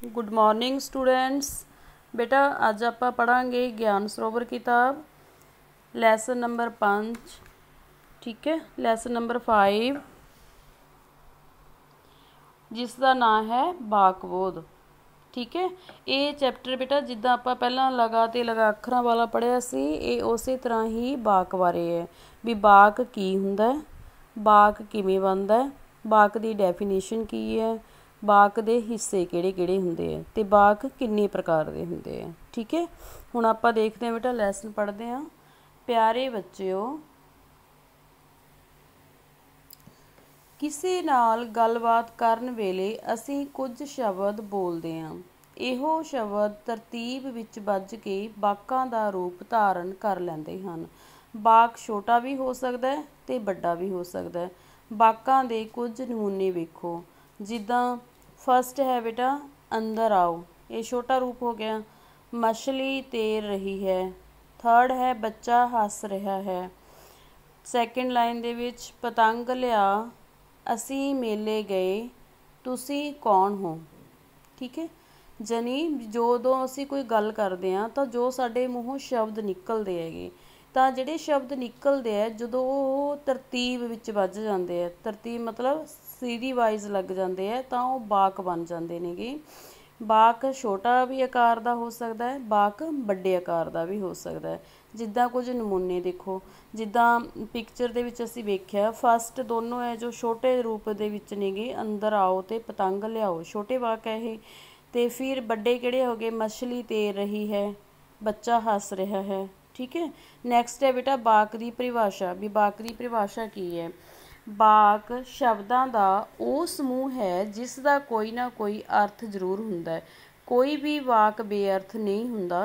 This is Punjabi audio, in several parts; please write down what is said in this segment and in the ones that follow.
Good morning students. बेटा अज आप पढ़ांगे ज्ञान सरोवर किताब लैसन नंबर 5। ठीक है, लैसन नंबर 5 जिसका नाम है वाकबोध। ठीक है, ये चैप्टर बेटा जिदा आप पहला लगा ते लगा अखरां वाला पढ़िया सी, ये उस तरह ही वाक बारे है भी वाक की हुंदा है, वाक किवें बनदा है, वाक की डेफिनेशन की है, वाक दे हिस्से किहड़े किहड़े हुंदे है ते वाक किन्ने प्रकार दे हुंदे है। ठीक है, हुण आपां देखते हैं बेटा लैसन पढ़ते हैं। प्यारे बच्चों, किसी नाल गलबात करन वेले असीं कुछ शब्द बोलते हैं। ਇਹੋ शब्द तरतीब विच ਵੱਜ के वाकां दा रूप धारण कर लैंदे हन। वाक छोटा भी हो सकता है ते वड्डा भी हो सकता है। वाकां दे कुछ नमूने वेखो, जिद्दां फस्ट है बेटा अंदर आओ, ये छोटा रूप हो गया। मछली तैर रही है। थर्ड है बच्चा हस रहा है। सैकेंड लाइन दे विच पतंग लिया, असी मेले गए, तुसी कौन हो। ठीक है, जानी ਜਦੋਂ ਅਸੀਂ ਕੋਈ ਗੱਲ ਕਰਦੇ ਹਾਂ ਤਾਂ ਜੋ ਸਾਡੇ ਮੂੰਹੋਂ ਸ਼ਬਦ ਨਿਕਲਦੇ ਹੈਗੇ, ਤਾਂ ਜਿਹੜੇ ਸ਼ਬਦ ਨਿਕਲਦੇ ਹੈ ਜਦੋਂ ਉਹ ਤਰਤੀਬ ਵਿੱਚ ਵੱਜ ਜਾਂਦੇ ਹੈ, ਤਰਤੀਬ ਮਤਲਬ ਸੀਰੀ ਵਾਈਜ਼ ਲੱਗ ਜਾਂਦੇ ਹੈ, ਤਾਂ ਉਹ ਵਾਕ ਬਣ ਜਾਂਦੇ ਨੇਗੇ। ਵਾਕ ਛੋਟਾ ਵੀ ਆਕਾਰ ਦਾ ਹੋ ਸਕਦਾ ਹੈ, ਵਾਕ ਵੱਡੇ ਆਕਾਰ ਦਾ ਵੀ ਹੋ ਸਕਦਾ ਹੈ। ਜਿੱਦਾਂ ਕੁਝ ਨਮੂਨੇ ਦੇਖੋ, ਜਿੱਦਾਂ ਪਿਕਚਰ ਦੇ ਵਿੱਚ ਅਸੀਂ ਵੇਖਿਆ ਫਸਟ ਦੋਨੋਂ ਹੈ ਜੋ ਛੋਟੇ ਰੂਪ ਦੇ ਵਿੱਚ ਨੇਗੇ, ਅੰਦਰ ਆਓ ਤੇ ਪਤੰਗ ਲਿਆਓ, ਛੋਟੇ ਵਾਕ ਹੈ ਇਹ। तो फिर बड़े किहड़े हो गए, मछली तैर रही है, बच्चा हस रहा है। ठीक है, नैक्सट है बेटा वाक की परिभाषा। भी वाक की परिभाषा की है। वाक शब्दों का वो समूह है जिसका कोई ना कोई अर्थ जरूर हुंदा है। कोई भी वाक बेअर्थ नहीं हुंदा।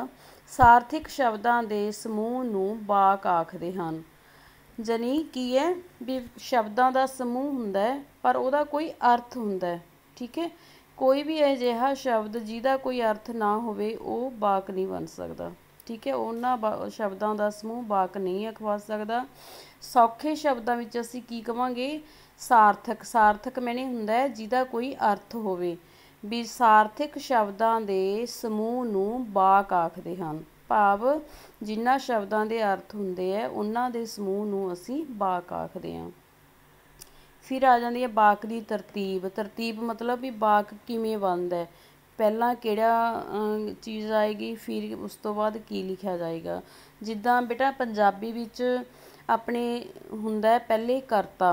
सार्थिक शब्दों के समूह नूं वाक आखदे हन। जानी की है भी शब्दों का समूह हुंदा है पर उहदा कोई अर्थ हुंदा है। ठीक है, कोई भी अजिहा शब्द जिहदा कोई अर्थ ना होवे वो वाक नहीं बन सकता। ठीक है, उन्हां शब्दों का समूह वाक नहीं अखवा सकता। सौखे शब्दों विच असीं की कहांगे, सार्थक। सार्थक मैंने हुंदा है जिहदा कोई अर्थ होवे। भी सार्थिक शब्दों के समूह नूं वाक आखदे हन। भाव जिन्हां शब्दों के अर्थ हुंदे है उन्हां दे समूह नूं असीं वाक आखदे हां। फिर आ जाती है वाक की तरतीब। तरतीब मतलब भी वाक किवें बनदा है, पहला किहड़ा चीज़ आएगी, फिर उस तो बाद की लिखा जाएगा। जिद्दां बेटा पंजाबी विच अपने हुंदा है पहले करता।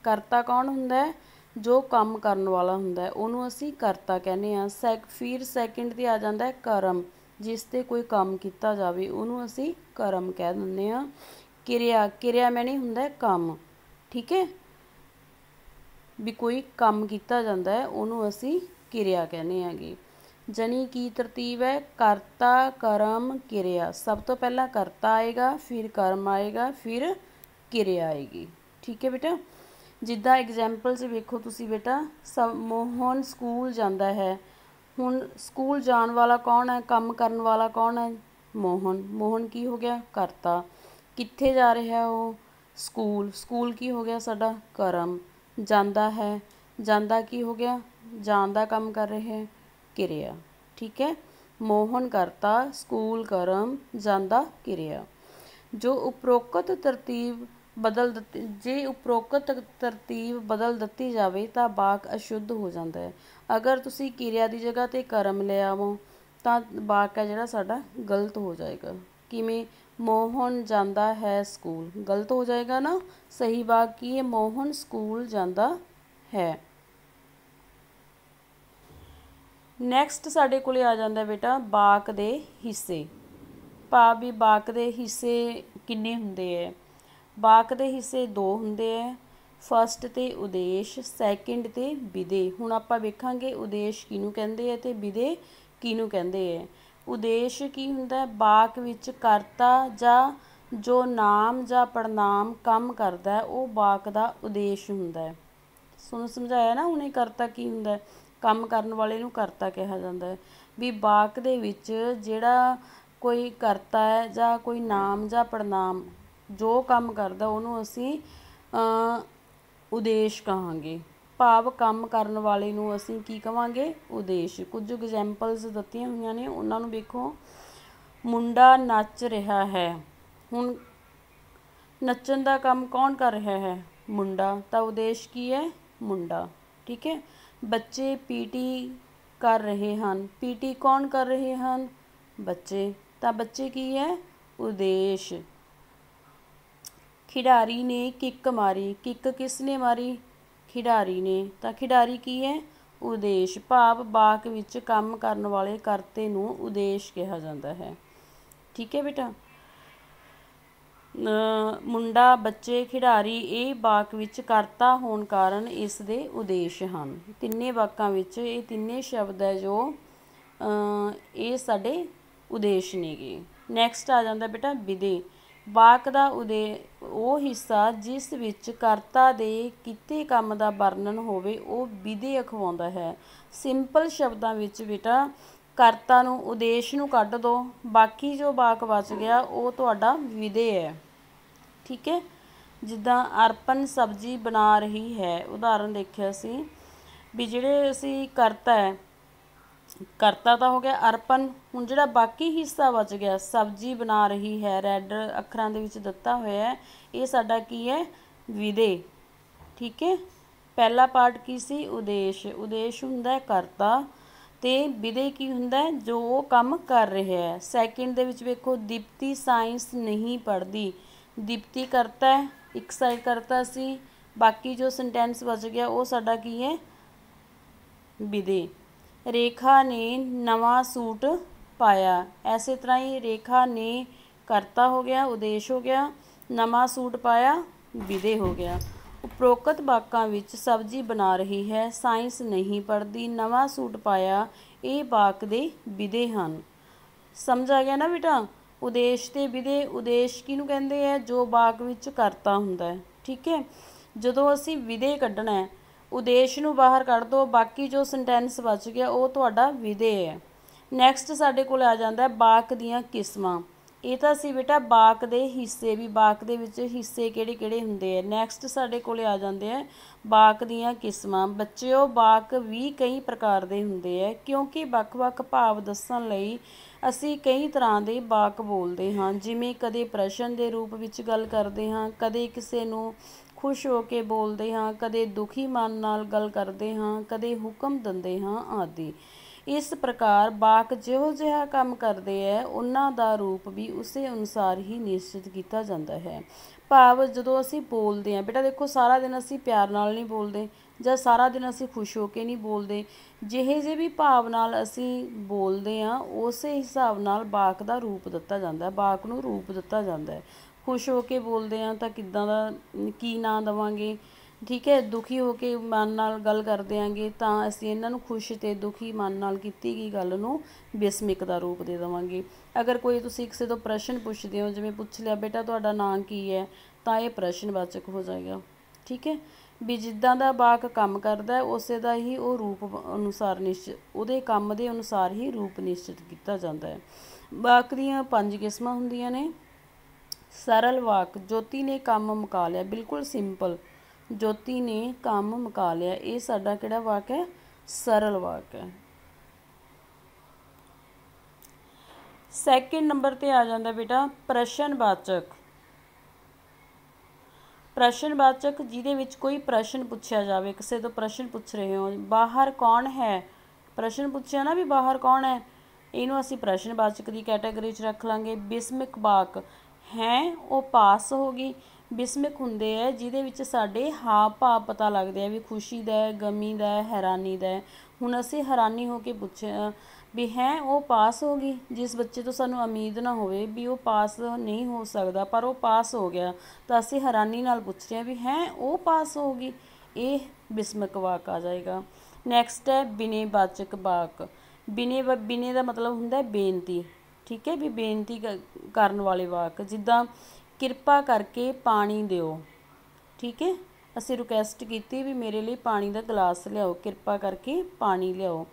करता कौन हुंदा है, जो काम करन वाला हुंदा है उहनूं असीं करता कहने आ। फिर सैकेंड ते आ जांदा है करम, जिस ते कोई काम किया जावे उहनूं असीं करम कह दिंदे आ। किरिया, किरिया मैंने हुंदा है काम। ठीक है, भी कोई काम किया जाता है उन्होंने असी किरिया कहने हैगे। जनी की तरतीब है, करता करम किरिया। सब तो पहला करता आएगा, फिर कर्म आएगा, फिर किरिया आएगी। ठीक है बेटा, जिद्दां एग्जाम्पल्स वेखो तुसी बेटा। मोहन स्कूल जाता है। हुण स्कूल जान वाला कौन है, काम करन वाला कौन है, मोहन। मोहन की हो गया, करता। कित्थे जा रहा है वो, स्कूल। स्कूल की हो गया साडा, करम। जांदा है, जांदा की हो गया, जान दा काम कर रहे हैं, किरिया। ठीक है, मोहन करता, स्कूल करम, जांदा किरिया। जो उपरोक्त तरतीब बदल दित्ती, जे उपरोक्त तरतीब बदल दित्ती जाए तो वाक अशुद्ध हो जाता है। अगर तुसी किरिया की जगह ते करम ले आवो तो वाक है जिहड़ा साडा गलत हो जाएगा। किवें, मोहन जाता है स्कूल, गलत हो जाएगा ना। सही वाक की है, मोहन स्कूल जाता है। नैक्सट साडे कोले आ जाता बेटा वाक दे हिस्से। भाव भी वाक दे हिस्से किन्ने हुंदे है। वाक दे हिस्से दो हुंदे है, फस्ट ते उदेश, सैकेंड ते विधे। हुण आपां वेखांगे उदेश किहनूं कहंदे है ते विधे किहनूं कहंदे है। उदेश की हुंदा है, वाक विच करता जां जो नाम जां पड़नाम काम करदा है वो वाक दा उदेश हुंदा है। तुहानूं समझाया ना हुणे करता की हुंदा है, काम करन वाले नूं करता कहा जांदा है। भी वाक दे विच जिहड़ा कोई करता है जां कोई नाम जां पड़नाम जो काम करदा उहनूं असीं उदेश कहांगे। ਭਾਵ ਕੰਮ ਕਰਨ ਵਾਲੇ ਨੂੰ ਅਸੀਂ ਕੀ ਕਵਾਂਗੇ? ਉਦੇਸ਼। ਕੁਝ ਐਗਜ਼ੈਂਪਲਸ ਦਿੱਤੀਆਂ ਹੋਈਆਂ ਨੇ, ਉਹਨਾਂ ਨੂੰ ਵੇਖੋ। ਮੁੰਡਾ ਨੱਚ ਰਿਹਾ ਹੈ। ਹੁਣ ਨੱਚਣ ਦਾ ਕੰਮ ਕੌਣ ਕਰ ਰਿਹਾ ਹੈ? ਮੁੰਡਾ। ਤਾਂ ਉਦੇਸ਼ ਕੀ ਹੈ? ਮੁੰਡਾ। ਠੀਕ ਹੈ। ਬੱਚੇ ਪੀਟੀ ਕਰ ਰਹੇ ਹਨ। ਪੀਟੀ ਕੌਣ ਕਰ ਰਹੇ ਹਨ? ਬੱਚੇ। ਤਾਂ ਬੱਚੇ ਕੀ ਹੈ? ਉਦੇਸ਼। ਖਿਡਾਰੀ ਨੇ ਕਿੱਕ ਮਾਰੀ। ਕਿੱਕ ਕਿਸ ਨੇ ਮਾਰੀ? ਖਿਡਾਰੀ ਨੇ। ਤਾਂ ਖਿਡਾਰੀ ਕੀ ਹੈ? ਉਦੇਸ਼। ਭਾਵ ਵਾਕ ਵਿੱਚ ਕੰਮ ਕਰਨ ਵਾਲੇ ਕਰਤੇ ਨੂੰ ਉਦੇਸ਼ ਕਿਹਾ ਜਾਂਦਾ ਹੈ। ਠੀਕ ਹੈ ਬੇਟਾ। ਮੁੰਡਾ, ਬੱਚੇ, ਖਿਡਾਰੀ ਇਹ ਵਾਕ ਵਿੱਚ ਕਰਤਾ ਹੋਣ ਕਾਰਨ ਇਸ ਦੇ ਉਦੇਸ਼ ਹਨ। ਤਿੰਨੇ ਵਾਕਾਂ ਵਿੱਚ ਇਹ ਤਿੰਨੇ ਸ਼ਬਦ ਹੈ ਜੋ ਇਹ ਸਾਡੇ ਉਦੇਸ਼ ਨੇਗੇ। ਨੈਕਸਟ ਆ ਜਾਂਦਾ ਬੇਟਾ ਵਿਧੇ। ਵਾਕ ਦਾ ਉਹ ਹਿੱਸਾ ਜਿਸ ਵਿੱਚ ਕਰਤਾ ਦੇ ਕੀਤੇ ਕੰਮ ਦਾ ਵਰਣਨ ਹੋਵੇ ਉਹ ਵਿਧੇ ਅਖਵਾਉਂਦਾ ਹੈ। ਸਿੰਪਲ ਸ਼ਬਦਾਂ ਵਿੱਚ ਬੇਟਾ ਕਰਤਾ ਨੂੰ, ਉਦੇਸ਼ ਨੂੰ ਕੱਢ ਦਿਓ, ਬਾਕੀ ਜੋ ਵਾਕ ਬਚ ਗਿਆ ਉਹ ਤੁਹਾਡਾ ਵਿਧੇ ਹੈ। ਠੀਕ ਹੈ। ਜਿੱਦਾਂ ਅਰਪਨ ਸਬਜ਼ੀ ਬਣਾ ਰਹੀ ਹੈ, ਉਦਾਹਰਨ ਦੇਖਿਆ ਸੀ ਵੀ ਜਿਹੜੇ ਅਸੀਂ ਕਰਤਾ ਹੈ, ਕਰਤਾ ਤਾਂ ਹੋ ਗਿਆ ਅਰਪਨ। ਹੁਣ ਜਿਹੜਾ ਬਾਕੀ ਹਿੱਸਾ ਬਚ ਗਿਆ ਸਬਜ਼ੀ ਬਣਾ ਰਹੀ ਹੈ, ਰੈੱਡ ਅੱਖਰਾਂ ਦੇ ਵਿੱਚ ਦਿੱਤਾ ਹੋਇਆ ਹੈ, ਇਹ ਸਾਡਾ ਕੀ ਹੈ? ਵਿਧੇ। ਠੀਕ ਹੈ। ਪਹਿਲਾ ਪਾਰਟ ਕੀ ਸੀ? ਉਦੇਸ਼। ਉਦੇਸ਼ ਹੁੰਦਾ ਕਰਤਾ ਤੇ ਵਿਧੇ ਕੀ ਹੁੰਦਾ? ਜੋ ਉਹ ਕੰਮ ਕਰ ਰਿਹਾ ਹੈ। ਸੈਕਿੰਡ ਦੇ ਵਿੱਚ ਵੇਖੋ, ਦੀਪਤੀ ਸਾਇੰਸ ਨਹੀਂ ਪੜ੍ਹਦੀ। ਦੀਪਤੀ ਕਰਤਾ ਹੈ, ਇੱਕ ਸਾਈਡ ਕਰਤਾ ਸੀ, ਬਾਕੀ ਜੋ ਸੈਂਟੈਂਸ ਬਚ ਗਿਆ ਉਹ ਸਾਡਾ ਕੀ ਹੈ? ਵਿਧੇ। ਰੇਖਾ ਨੇ ਨਵਾਂ ਸੂਟ ਪਾਇਆ। ਐਸੇ ਤਰ੍ਹਾਂ ਹੀ ਰੇਖਾ ਨੇ ਕਰਤਾ ਹੋ ਗਿਆ, ਉਦੇਸ਼ ਹੋ ਗਿਆ, ਨਵਾਂ ਸੂਟ ਪਾਇਆ ਵਿਧੇ ਹੋ ਗਿਆ। ਉਪਰੋਕਤ ਵਾਕਾਂ ਵਿੱਚ ਸਬਜ਼ੀ ਬਣਾ ਰਹੀ ਹੈ, ਸਾਇੰਸ ਨਹੀਂ ਪੜ੍ਹਦੀ, ਨਵਾਂ ਸੂਟ ਪਾਇਆ ਇਹ ਵਾਕ ਦੇ ਵਿਧੇ ਹਨ। ਸਮਝ ਆ ਗਿਆ ਨਾ ਬੇਟਾ? ਉਦੇਸ਼ ਤੇ ਵਿਧੇ। ਉਦੇਸ਼ ਕਿਹਨੂੰ ਕਹਿੰਦੇ ਹੈ? ਜੋ ਵਾਕ ਵਿੱਚ ਕਰਤਾ ਹੁੰਦਾ ਹੈ। ਠੀਕ ਹੈ। ਜਦੋਂ ਅਸੀਂ ਵਿਧੇ ਕੱਢਣਾ ਹੈ, ਉਦੇਸ਼ ਨੂੰ ਬਾਹਰ ਕੱਢ ਦਿਓ, ਬਾਕੀ ਜੋ ਸੈਂਟੈਂਸ ਬਚ ਗਿਆ ਉਹ ਤੁਹਾਡਾ ਵਿਧੇ ਹੈ। ਨੈਕਸਟ ਸਾਡੇ ਕੋਲ ਆ ਜਾਂਦਾ ਵਾਕ ਦੀਆਂ ਕਿਸਮਾਂ। ਇਹ ਤਾਂ ਸੀ ਬੇਟਾ ਵਾਕ ਦੇ ਹਿੱਸੇ, ਵੀ ਵਾਕ ਦੇ ਵਿੱਚ ਹਿੱਸੇ ਕਿਹੜੇ ਕਿਹੜੇ ਹੁੰਦੇ ਆ। ਨੈਕਸਟ ਸਾਡੇ ਕੋਲ ਆ ਜਾਂਦੇ ਆ ਵਾਕ ਦੀਆਂ ਕਿਸਮਾਂ। ਬੱਚਿਓ, ਵਾਕ ਵੀ ਕਈ ਪ੍ਰਕਾਰ ਦੇ ਹੁੰਦੇ ਆ, ਕਿਉਂਕਿ ਵੱਖ-ਵੱਖ ਭਾਵ ਦੱਸਣ ਲਈ ਅਸੀਂ ਕਈ ਤਰ੍ਹਾਂ ਦੇ ਵਾਕ ਬੋਲਦੇ ਹਾਂ। ਜਿਵੇਂ ਕਦੇ ਪ੍ਰਸ਼ਨ ਦੇ ਰੂਪ ਵਿੱਚ ਗੱਲ ਕਰਦੇ ਹਾਂ, ਕਦੇ ਕਿਸੇ ਨੂੰ ਖੁਸ਼ ਹੋ ਕੇ ਬੋਲਦੇ ਹਾਂ, ਕਦੇ ਦੁਖੀ ਮਨ ਨਾਲ ਗੱਲ ਕਰਦੇ ਹਾਂ, ਕਦੇ ਹੁਕਮ ਦਿੰਦੇ ਹਾਂ ਆਦਿ। ਇਸ ਪ੍ਰਕਾਰ ਵਾਕ ਜਿਹੋ ਜਿਹਾ ਕੰਮ ਕਰਦੇ ਹੈ ਉਹਨਾਂ ਦਾ ਰੂਪ ਵੀ ਉਸੇ ਅਨੁਸਾਰ ਹੀ ਨਿਸ਼ਚਿਤ ਕੀਤਾ ਜਾਂਦਾ ਹੈ। ਭਾਵ ਜਦੋਂ ਅਸੀਂ ਬੋਲਦੇ ਹਾਂ ਬੇਟਾ, ਦੇਖੋ ਸਾਰਾ ਦਿਨ ਅਸੀਂ ਪਿਆਰ ਨਾਲ ਨਹੀਂ ਬੋਲਦੇ ਜਾਂ ਸਾਰਾ ਦਿਨ ਅਸੀਂ ਖੁਸ਼ ਹੋ ਕੇ ਨਹੀਂ ਬੋਲਦੇ। ਜਿਹੇ ਜਿਹੇ ਵੀ ਭਾਵ ਨਾਲ ਅਸੀਂ ਬੋਲਦੇ ਹਾਂ ਉਸੇ ਹਿਸਾਬ ਨਾਲ ਵਾਕ ਦਾ ਰੂਪ ਦਿੱਤਾ ਜਾਂਦਾ, ਵਾਕ ਨੂੰ ਰੂਪ ਦਿੱਤਾ ਜਾਂਦਾ ਹੈ। ਖੁਸ਼ ਹੋ ਕੇ ਬੋਲਦੇ ਹਾਂ ਤਾਂ ਕਿੱਦਾਂ ਦਾ ਕੀ ਨਾਂ ਦੇਵਾਂਗੇ? ਠੀਕ ਹੈ। ਦੁਖੀ ਹੋ ਕੇ ਮਨ ਨਾਲ ਗੱਲ ਕਰ ਦਿਆਂਗੇ ਤਾਂ ਅਸੀਂ ਇਹਨਾਂ ਨੂੰ ਖੁਸ਼ ਅਤੇ ਦੁਖੀ ਮਨ ਨਾਲ ਕੀਤੀ ਗਈ ਗੱਲ ਨੂੰ ਬਿਸਮਿਕ ਦਾ ਰੂਪ ਦੇ ਦੇਵਾਂਗੇ। ਅਗਰ ਕੋਈ ਤੁਸੀਂ ਕਿਸੇ ਤੋਂ ਪ੍ਰਸ਼ਨ ਪੁੱਛਦੇ ਹੋ, ਜਿਵੇਂ ਪੁੱਛ ਲਿਆ ਬੇਟਾ ਤੁਹਾਡਾ ਨਾਂ ਕੀ ਹੈ, ਤਾਂ ਇਹ ਪ੍ਰਸ਼ਨਵਾਚਕ ਹੋ ਜਾਏਗਾ। ਠੀਕ ਹੈ। ਵੀ ਜਿੱਦਾਂ ਦਾ ਵਾਕ ਕੰਮ ਕਰਦਾ ਉਸੇ ਦਾ ਹੀ ਉਹ ਰੂਪ ਅਨੁਸਾਰ ਉਹਦੇ ਕੰਮ ਦੇ ਅਨੁਸਾਰ ਹੀ ਰੂਪ ਨਿਸ਼ਚਿਤ ਕੀਤਾ ਜਾਂਦਾ ਹੈ। ਵਾਕ ਦੀਆਂ 5 ਕਿਸਮਾਂ ਹੁੰਦੀਆਂ ਨੇ। ਸਰਲ ਵਾਕ। ਜੋਤੀ ਨੇ ਕੰਮ ਮੁਕਾ ਲਿਆ। ਬਿਲਕੁਲ ਸਿੰਪਲ, ਜੋਤੀ ਨੇ ਕੰਮ ਮੁਕਾ ਲਿਆ, ਇਹ ਸਾਡਾ ਕਿਹੜਾ ਵਾਕ ਹੈ? ਸਰਲ ਵਾਕ ਹੈ। ਸੈਕਿੰਡ ਨੰਬਰ ਤੇ ਆ ਜਾਂਦਾ ਬੇਟਾ ਪ੍ਰਸ਼ਨਵਾਚਕ। ਪ੍ਰਸ਼ਨਵਾਚਕ ਜਿਹਦੇ ਵਿੱਚ ਕੋਈ ਪ੍ਰਸ਼ਨ ਪੁੱਛਿਆ ਜਾਵੇ, ਕਿਸੇ ਤੋਂ ਪ੍ਰਸ਼ਨ ਪੁੱਛ ਰਹੇ ਹੋ, ਬਾਹਰ ਕੌਣ ਹੈ? ਪ੍ਰਸ਼ਨ ਪੁੱਛਿਆ ਨਾ ਵੀ ਬਾਹਰ ਕੌਣ ਹੈ, ਇਹਨੂੰ ਅਸੀਂ ਪ੍ਰਸ਼ਨਵਾਚਕ ਦੀ ਕੈਟਾਗਰੀ 'ਚ ਰੱਖ ਲਾਂਗੇ। ਬਿਸਮਿਕ ਵਾਕ ਹੈ ਉਹ ਪਾਸ ਹੋ ਗਈ। ਬਿਸਮਿਕ ਹੁੰਦੇ ਹੈ ਜਿਹਦੇ ਵਿੱਚ ਸਾਡੇ ਹਾਵ ਭਾਵ ਪਤਾ ਲੱਗਦੇ ਆ ਵੀ ਖੁਸ਼ੀ ਦਾ, ਗਮੀ ਦਾ, ਹੈਰਾਨੀ ਦਾ। ਹੁਣ ਅਸੀਂ ਹੈਰਾਨੀ ਹੋ ਕੇ ਪੁੱਛਿਆ ਵੀ ਹੈ ਉਹ ਪਾਸ ਹੋ ਗਈ, ਜਿਸ ਬੱਚੇ ਤੋਂ ਸਾਨੂੰ ਉਮੀਦ ਨਾ ਹੋਵੇ ਵੀ ਉਹ ਪਾਸ ਨਹੀਂ ਹੋ ਸਕਦਾ ਪਰ ਉਹ ਪਾਸ ਹੋ ਗਿਆ, ਤਾਂ ਅਸੀਂ ਹੈਰਾਨੀ ਨਾਲ ਪੁੱਛ ਰਹੇ ਹਾਂ ਵੀ ਹੈ ਉਹ ਪਾਸ ਹੋ ਗਈ, ਇਹ ਬਿਸਮਿਕ ਵਾਕ ਆ ਜਾਏਗਾ। ਨੈਕਸਟ ਹੈ ਵਿਨੈਵਾਚਕ ਵਾਕ। ਵਿਨੇ ਦਾ ਮਤਲਬ ਹੁੰਦਾ ਬੇਨਤੀ। ਠੀਕ ਹੈ। ਵੀ ਬੇਨਤੀ ਕਰਨ ਵਾਲੇ ਵਾਕ, ਜਿੱਦਾਂ ਕਿਰਪਾ ਕਰਕੇ ਪਾਣੀ ਦਿਓ। ਠੀਕ ਹੈ। ਅਸੀਂ ਰਿਕੁਐਸਟ ਕੀਤੀ ਵੀ ਮੇਰੇ ਲਈ ਪਾਣੀ ਦਾ ਗਲਾਸ ਲਿਆਓ, ਕਿਰਪਾ ਕਰਕੇ ਪਾਣੀ ਲਿਆਓ।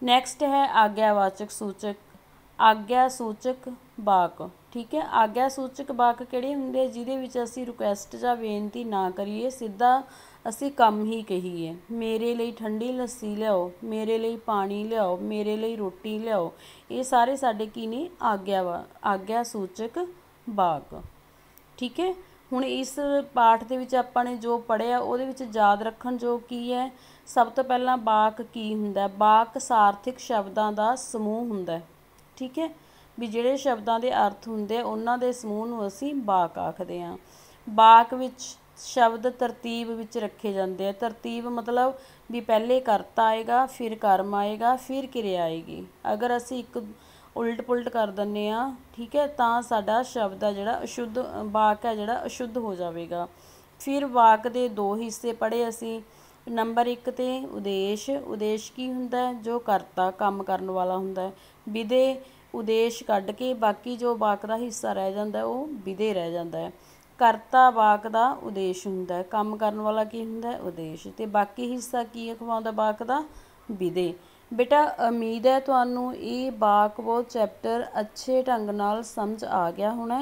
ਨੈਕਸਟ ਹੈ ਆਗਿਆਵਾਚਕ ਸੂਚਕ, ਆਗਿਆ ਸੂਚਕ ਵਾਕ। ਠੀਕ ਹੈ। ਆਗਿਆ ਸੂਚਕ ਵਾਕ ਕਿਹੜੇ ਹੁੰਦੇ? ਜਿਹਦੇ ਵਿੱਚ ਅਸੀਂ ਰਿਕੁਐਸਟ ਜਾਂ ਬੇਨਤੀ ਨਾ ਕਰੀਏ, ਸਿੱਧਾ ਅਸੀਂ ਕੰਮ ਹੀ ਕਹੀਏ। ਮੇਰੇ ਲਈ ਠੰਡੀ ਲੱਸੀ ਲਿਆਓ, ਮੇਰੇ ਲਈ ਪਾਣੀ ਲਿਆਓ, ਮੇਰੇ ਲਈ ਰੋਟੀ ਲਿਆਓ, ਇਹ ਸਾਰੇ ਸਾਡੇ ਕੀ ਨੇ? ਆਗਿਆ ਸੂਚਕ ਵਾਕ। ਠੀਕ ਹੈ। ਹੁਣ ਇਸ ਪਾਠ ਦੇ ਵਿੱਚ ਆਪਾਂ ਨੇ ਜੋ ਪੜ੍ਹਿਆ ਉਹਦੇ ਵਿੱਚ ਯਾਦ ਰੱਖਣ ਜੋ ਕੀ ਹੈ? ਸਭ ਤੋਂ ਪਹਿਲਾਂ ਵਾਕ ਕੀ ਹੁੰਦਾ? ਵਾਕ ਸਾਰਥਿਕ ਸ਼ਬਦਾਂ ਦਾ ਸਮੂਹ ਹੁੰਦਾ। ਠੀਕ ਹੈ, ਵੀ ਜਿਹੜੇ ਸ਼ਬਦਾਂ ਦੇ ਅਰਥ ਹੁੰਦੇ ਆ ਉਹਨਾਂ ਦੇ ਸਮੂਹ ਨੂੰ ਅਸੀਂ ਵਾਕ ਆਖਦੇ ਹਾਂ। ਵਾਕ ਵਿੱਚ ਸ਼ਬਦ ਤਰਤੀਬ ਵਿੱਚ ਰੱਖੇ ਜਾਂਦੇ ਆ। ਤਰਤੀਬ ਮਤਲਬ ਵੀ ਪਹਿਲੇ ਕਰਤਾ ਆਏਗਾ, ਫਿਰ ਕਰਮ ਆਏਗਾ, ਫਿਰ ਕਿਰਿਆ ਆਏਗੀ। ਅਗਰ ਅਸੀਂ ਇੱਕ ਉਲਟ ਪੁਲਟ ਕਰ ਦਿੰਦੇ ਹਾਂ, ਠੀਕ ਹੈ, ਤਾਂ ਸਾਡਾ ਸ਼ਬਦ ਆ ਜਿਹੜਾ ਅਸ਼ੁੱਧ, ਵਾਕ ਹੈ ਜਿਹੜਾ ਅਸ਼ੁੱਧ ਹੋ ਜਾਵੇਗਾ। ਫਿਰ ਵਾਕ ਦੇ ਦੋ ਹਿੱਸੇ ਪੜ੍ਹੇ ਅਸੀਂ। ਨੰਬਰ 1 'ਤੇ ਉਦੇਸ਼। ਉਦੇਸ਼ ਕੀ ਹੁੰਦਾ? ਜੋ ਕਰਤਾ, ਕੰਮ ਕਰਨ ਵਾਲਾ ਹੁੰਦਾ। ਵਿਦੇ, ਉਦੇਸ਼ ਕੱਢ ਕੇ ਬਾਕੀ ਜੋ ਵਾਕ ਦਾ ਹਿੱਸਾ ਰਹਿ ਜਾਂਦਾ ਉਹ ਵਿਦੇ ਰਹਿ ਜਾਂਦਾ ਹੈ। ਕਰਤਾ ਵਾਕ ਦਾ ਉਦੇਸ਼ ਹੁੰਦਾ, ਕੰਮ ਕਰਨ ਵਾਲਾ ਕੀ ਹੁੰਦਾ? ਉਦੇਸ਼, ਅਤੇ ਬਾਕੀ ਹਿੱਸਾ ਕੀ ਅਖਵਾਉਂਦਾ ਵਾਕ ਦਾ? ਵਿਦੇ। ਬੇਟਾ ਉਮੀਦ ਹੈ ਤੁਹਾਨੂੰ ਇਹ ਵਾਕ ਬਹੁਤ ਚੈਪਟਰ ਅੱਛੇ ਢੰਗ ਨਾਲ ਸਮਝ ਆ ਗਿਆ ਹੋਣਾ।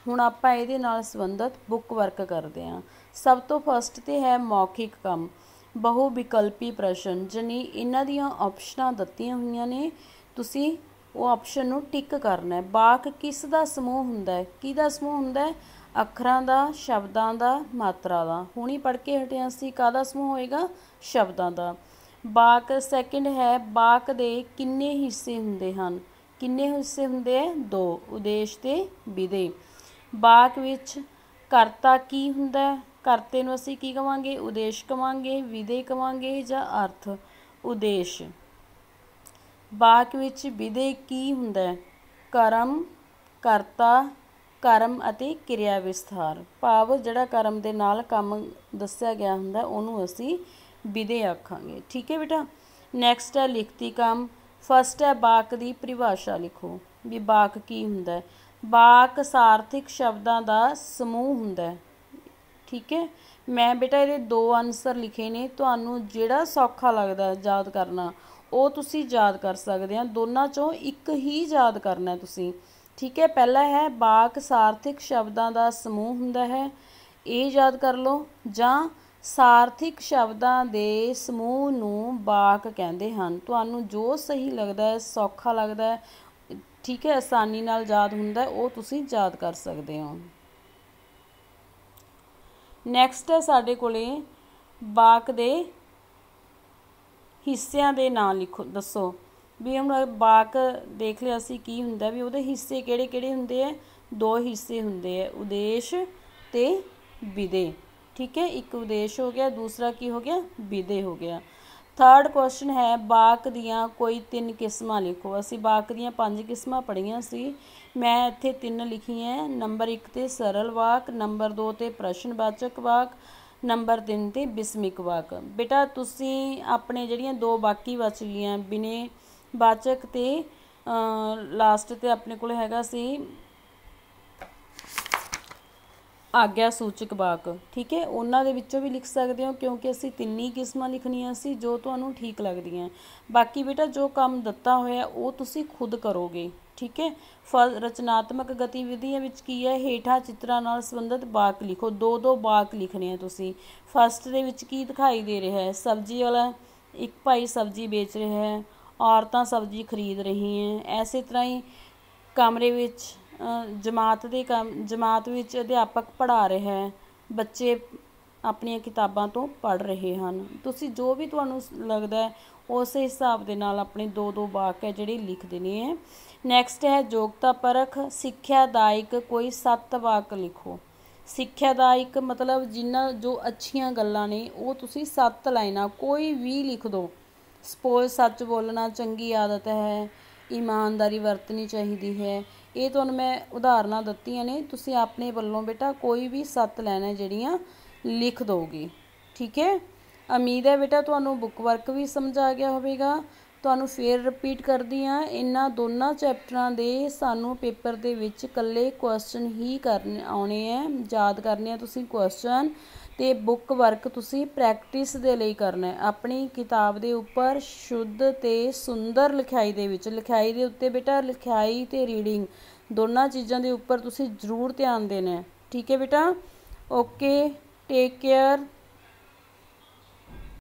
ਹੁਣ ਆਪਾਂ ਇਹਦੇ ਨਾਲ ਸੰਬੰਧਿਤ ਬੁੱਕ ਵਰਕ ਕਰਦੇ ਹਾਂ। ਸਭ ਤੋਂ ਫਸਟ 'ਤੇ ਹੈ ਮੌਖਿਕ ਕੰਮ, ਬਹੁ ਵਿਕਲਪੀ ਪ੍ਰਸ਼ਨ, ਜਾਨੀ ਇਹਨਾਂ ਦੀਆਂ ਆਪਸ਼ਨਾਂ ਦਿੱਤੀਆਂ ਹੋਈਆਂ ਨੇ, ਤੁਸੀਂ ਉਹ ਆਪਸ਼ਨ ਨੂੰ ਟਿਕ ਕਰਨਾ। ਵਾਕ ਕਿਸ ਦਾ ਸਮੂਹ ਹੁੰਦਾ ਹੈ? ਕਿਹਦਾ ਸਮੂਹ ਹੁੰਦਾ ਹੈ? ਅੱਖਰਾਂ ਦਾ, ਸ਼ਬਦਾਂ ਦਾ, ਮਾਤਰਾ ਦਾ। ਹੁਣੀ ਪੜ੍ਹ ਕੇ ਹਟਿਆ ਸੀ, ਕਾਹਦਾ ਸਮੂਹ ਹੋਏਗਾ? ਸ਼ਬਦਾਂ ਦਾ। ਵਾਕ ਸੈਕਿੰਡ ਹੈ, ਵਾਕ ਦੇ ਕਿੰਨੇ ਹਿੱਸੇ ਹੁੰਦੇ ਹਨ? ਕਿੰਨੇ ਹਿੱਸੇ ਹੁੰਦੇ ਹੈ? 2, ਉਦੇਸ਼ ਤੇ ਵਿਦੇ। ਵਾਕ ਵਿੱਚ ਕਰਤਾ ਕੀ ਹੁੰਦਾ? ਕਰਤੇ ਨੂੰ ਅਸੀਂ ਕੀ ਕਵਾਂਗੇ? ਉਦੇਸ਼ ਕਵਾਂਗੇ, ਵਿਦੇ ਕਵਾਂਗੇ ਜਾਂ ਅਰਥ? ਉਦੇਸ਼। ਵਾਕ ਵਿੱਚ ਵਿਦੇ ਕੀ ਹੁੰਦਾ? ਕਰਮ, ਕਰਤਾ, ਕਰਮ ਅਤੇ ਕਿਰਿਆ ਵਿਸਥਾਰ, ਭਾਵ ਜਿਹੜਾ ਕਰਮ ਦੇ ਨਾਲ ਕੰਮ ਦੱਸਿਆ ਗਿਆ ਹੁੰਦਾ ਉਹਨੂੰ ਅਸੀਂ ਵਿਦੇ ਆਖਾਂਗੇ। ਠੀਕ ਹੈ ਬੇਟਾ। ਨੈਕਸਟ ਹੈ ਲਿਖਤੀ ਕੰਮ। ਫਸਟ ਹੈ ਵਾਕ ਦੀ ਪਰਿਭਾਸ਼ਾ ਲਿਖੋ, ਵੀ ਵਾਕ ਕੀ ਹੁੰਦਾ? ਵਾਕ ਸਾਰਥਿਕ ਸ਼ਬਦਾਂ ਦਾ ਸਮੂਹ ਹੁੰਦਾ। ਠੀਕ ਹੈ, ਮੈਂ ਬੇਟਾ ਇਹਦੇ 2 ਆਨਸਰ ਲਿਖੇ ਨੇ, ਤੁਹਾਨੂੰ ਜਿਹੜਾ ਸੌਖਾ ਲੱਗਦਾ ਯਾਦ ਕਰਨਾ ਉਹ ਤੁਸੀਂ ਯਾਦ ਕਰ ਸਕਦੇ ਆ। ਦੋਨਾਂ 'ਚੋਂ ਇੱਕ ਹੀ ਯਾਦ ਕਰਨਾ ਤੁਸੀਂ। ਠੀਕ ਹੈ, ਪਹਿਲਾ ਹੈ ਵਾਕ ਸਾਰਥਿਕ ਸ਼ਬਦਾਂ ਦਾ ਸਮੂਹ ਹੁੰਦਾ ਹੈ, ਇਹ ਯਾਦ ਕਰ ਲਓ, ਜਾਂ ਸਾਰਥਿਕ ਸ਼ਬਦਾਂ ਦੇ ਸਮੂਹ ਨੂੰ ਵਾਕ ਕਹਿੰਦੇ ਹਨ। ਤੁਹਾਨੂੰ ਜੋ ਸਹੀ ਲੱਗਦਾ ਹੈ, ਸੌਖਾ ਲੱਗਦਾ ਹੈ, ਠੀਕ ਹੈ, ਆਸਾਨੀ ਨਾਲ ਯਾਦ ਹੁੰਦਾ, ਉਹ ਤੁਸੀਂ ਯਾਦ ਕਰ ਸਕਦੇ ਹੋ। ਨੈਕਸਟ ਹੈ ਸਾਡੇ ਕੋਲੇ ਵਾਕ ਦੇ ਹਿੱਸਿਆਂ ਦੇ ਨਾਂ ਲਿਖੋ, ਦੱਸੋ ਵੀ ਹੁਣ ਵਾਕ ਦੇਖ ਲਿਆ ਅਸੀਂ ਕੀ ਹੁੰਦਾ, ਵੀ ਉਹਦੇ ਹਿੱਸੇ ਕਿਹੜੇ ਕਿਹੜੇ ਹੁੰਦੇ ਆ? 2 ਹਿੱਸੇ ਹੁੰਦੇ ਆ, ਉਦੇਸ਼ ਤੇ ਵਿਦੇ। ਠੀਕ ਹੈ, ਇੱਕ ਉਦੇਸ਼ ਹੋ ਗਿਆ, ਦੂਸਰਾ ਕੀ ਹੋ ਗਿਆ? ਵਿਦੇ ਹੋ ਗਿਆ। ਥਰਡ ਕੁਐਸਚਨ ਹੈ ਵਾਕ ਦੀਆਂ ਕੋਈ 3 ਕਿਸਮਾਂ ਲਿਖੋ। ਅਸੀਂ ਵਾਕ ਦੀਆਂ 5 ਕਿਸਮਾਂ ਪੜ੍ਹੀਆਂ ਸੀ, ਮੈਂ ਇੱਥੇ 3 ਲਿਖੀਆਂ। ਨੰਬਰ 1 'ਤੇ ਸਰਲ ਵਾਕ, ਨੰਬਰ 2 'ਤੇ ਪ੍ਰਸ਼ਨਵਾਚਕ ਵਾਕ, ਨੰਬਰ 3 'ਤੇ ਬਿਸਮਿਕ ਵਾਕ। ਬੇਟਾ ਤੁਸੀਂ ਆਪਣੇ ਜਿਹੜੀਆਂ 2 ਬਾਕੀ ਬਚ ਗਈਆਂ, ਬਿਨੇ ਵਾਚਕ ਅਤੇ ਲਾਸਟ 'ਤੇ ਆਪਣੇ ਕੋਲ ਹੈਗਾ ਸੀ ਆਗਿਆ ਸੂਚਕ ਵਾਕ। ਠੀਕ ਹੈ, ਉਹਨਾਂ ਦੇ ਵਿੱਚੋਂ ਵੀ ਲਿਖ ਸਕਦੇ ਹੋ, ਕਿਉਂਕਿ ਅਸੀਂ 3 ਹੀ ਕਿਸਮਾਂ ਲਿਖਣੀਆਂ ਸੀ, ਜੋ ਤੁਹਾਨੂੰ ਠੀਕ ਲੱਗਦੀਆਂ। ਬਾਕੀ ਬੇਟਾ ਜੋ ਕੰਮ ਦਿੱਤਾ ਹੋਇਆ ਉਹ ਤੁਸੀਂ ਖੁਦ ਕਰੋਗੇ। ਠੀਕ ਹੈ, ਰਚਨਾਤਮਕ ਗਤੀਵਿਧੀਆਂ ਵਿੱਚ ਕੀ ਹੈ? ਹੇਠਾਂ ਚਿੱਤਰਾਂ ਨਾਲ ਸੰਬੰਧਿਤ ਵਾਕ ਲਿਖੋ। 2-2 ਵਾਕ ਲਿਖਣੇ ਆ ਤੁਸੀਂ। ਫਸਟ ਦੇ ਵਿੱਚ ਕੀ ਦਿਖਾਈ ਦੇ ਰਿਹਾ ਹੈ? ਸਬਜ਼ੀ ਵਾਲਾ, ਇੱਕ ਭਾਈ ਸਬਜ਼ੀ ਵੇਚ ਰਿਹਾ ਹੈ, ਔਰਤਾਂ ਸਬਜ਼ੀ ਖਰੀਦ ਰਹੀਆਂ। ਐਸੇ ਤਰ੍ਹਾਂ ਹੀ ਕਮਰੇ ਵਿੱਚ ਜਮਾਤ ਵਿੱਚ ਅਧਿਆਪਕ ਪੜ੍ਹਾ ਰਿਹਾ ਹੈ, ਬੱਚੇ ਆਪਣੀਆਂ ਕਿਤਾਬਾਂ ਤੋਂ ਪੜ੍ਹ ਰਹੇ ਹਨ। ਤੁਸੀਂ ਜੋ ਵੀ ਤੁਹਾਨੂੰ ਲੱਗਦਾ ਹੈ ਉਸ ਹਿਸਾਬ ਦੇ ਨਾਲ ਆਪਣੇ 2-2 ਵਾਕ ਹੈ ਜਿਹੜੇ ਲਿਖ ਦੇਣੇ ਹੈ। ਨੈਕਸਟ ਹੈ ਯੋਗਤਾ ਪਰਖ। ਸਿੱਖਿਆਦਾਇਕ ਕੋਈ 7 ਵਾਕ ਲਿਖੋ। ਸਿੱਖਿਆਦਾਇਕ ਮਤਲਬ ਜਿਨ੍ਹਾਂ ਜੋ ਅੱਛੀਆਂ ਗੱਲਾਂ ਨੇ ਉਹ ਤੁਸੀਂ 7 ਲਾਈਨਾਂ ਕੋਈ ਵੀ ਲਿਖ ਦਿਓ। ਸਪੋਜ਼ ਸੱਚ ਬੋਲਣਾ ਚੰਗੀ ਆਦਤ ਹੈ, ਇਮਾਨਦਾਰੀ ਵਰਤਣੀ ਚਾਹੀਦੀ ਹੈ। ਇਹ ਤੁਹਾਨੂੰ ਮੈਂ ਉਦਾਹਰਨਾਂ ਦਿੱਤੀਆਂ ਨੇ, ਤੁਸੀਂ ਆਪਣੇ ਵੱਲੋਂ ਬੇਟਾ ਕੋਈ ਵੀ 7 ਲਾਈਨਾਂ ਜਿਹੜੀਆਂ ਲਿਖ ਦਿਓਗੇ। ਠੀਕ ਹੈ, ਉਮੀਦ ਹੈ ਬੇਟਾ ਤੁਹਾਨੂੰ ਬੁੱਕ ਵਰਕ ਵੀ ਸਮਝ ਆ ਗਿਆ ਹੋਵੇਗਾ। ਤੁਹਾਨੂੰ ਫੇਰ ਰਿਪੀਟ ਕਰਦੀ ਹਾਂ, ਇਹਨਾਂ ਦੋਨਾਂ ਚੈਪਟਰਾਂ ਦੇ ਸਾਨੂੰ ਪੇਪਰ ਦੇ ਵਿੱਚ ਇਕੱਲੇ ਕੁਐਸਚਨ ਹੀ ਆਉਣੇ ਹੈ, ਯਾਦ ਕਰਨੇ ਆ ਤੁਸੀਂ ਕੁਐਸਚਨ, ਅਤੇ ਬੁੱਕ ਵਰਕ ਤੁਸੀਂ ਪ੍ਰੈਕਟਿਸ ਦੇ ਲਈ ਕਰਨਾ ਹੈ। ਆਪਣੀ ਕਿਤਾਬ ਦੇ ਉੱਪਰ ਸ਼ੁੱਧ ਅਤੇ ਸੁੰਦਰ ਲਿਖਾਈ ਦੇ ਵਿੱਚ, ਲਿਖਾਈ ਦੇ ਉੱਤੇ ਬੇਟਾ ਲਿਖਾਈ ਅਤੇ ਰੀਡਿੰਗ ਦੋਨਾਂ ਚੀਜ਼ਾਂ ਦੇ ਉੱਪਰ ਤੁਸੀਂ ਜ਼ਰੂਰ ਧਿਆਨ ਦੇਣਾ ਹੈ। ਠੀਕ ਹੈ ਬੇਟਾ, ਓਕੇ, ਟੇਕ ਕੇਅਰ।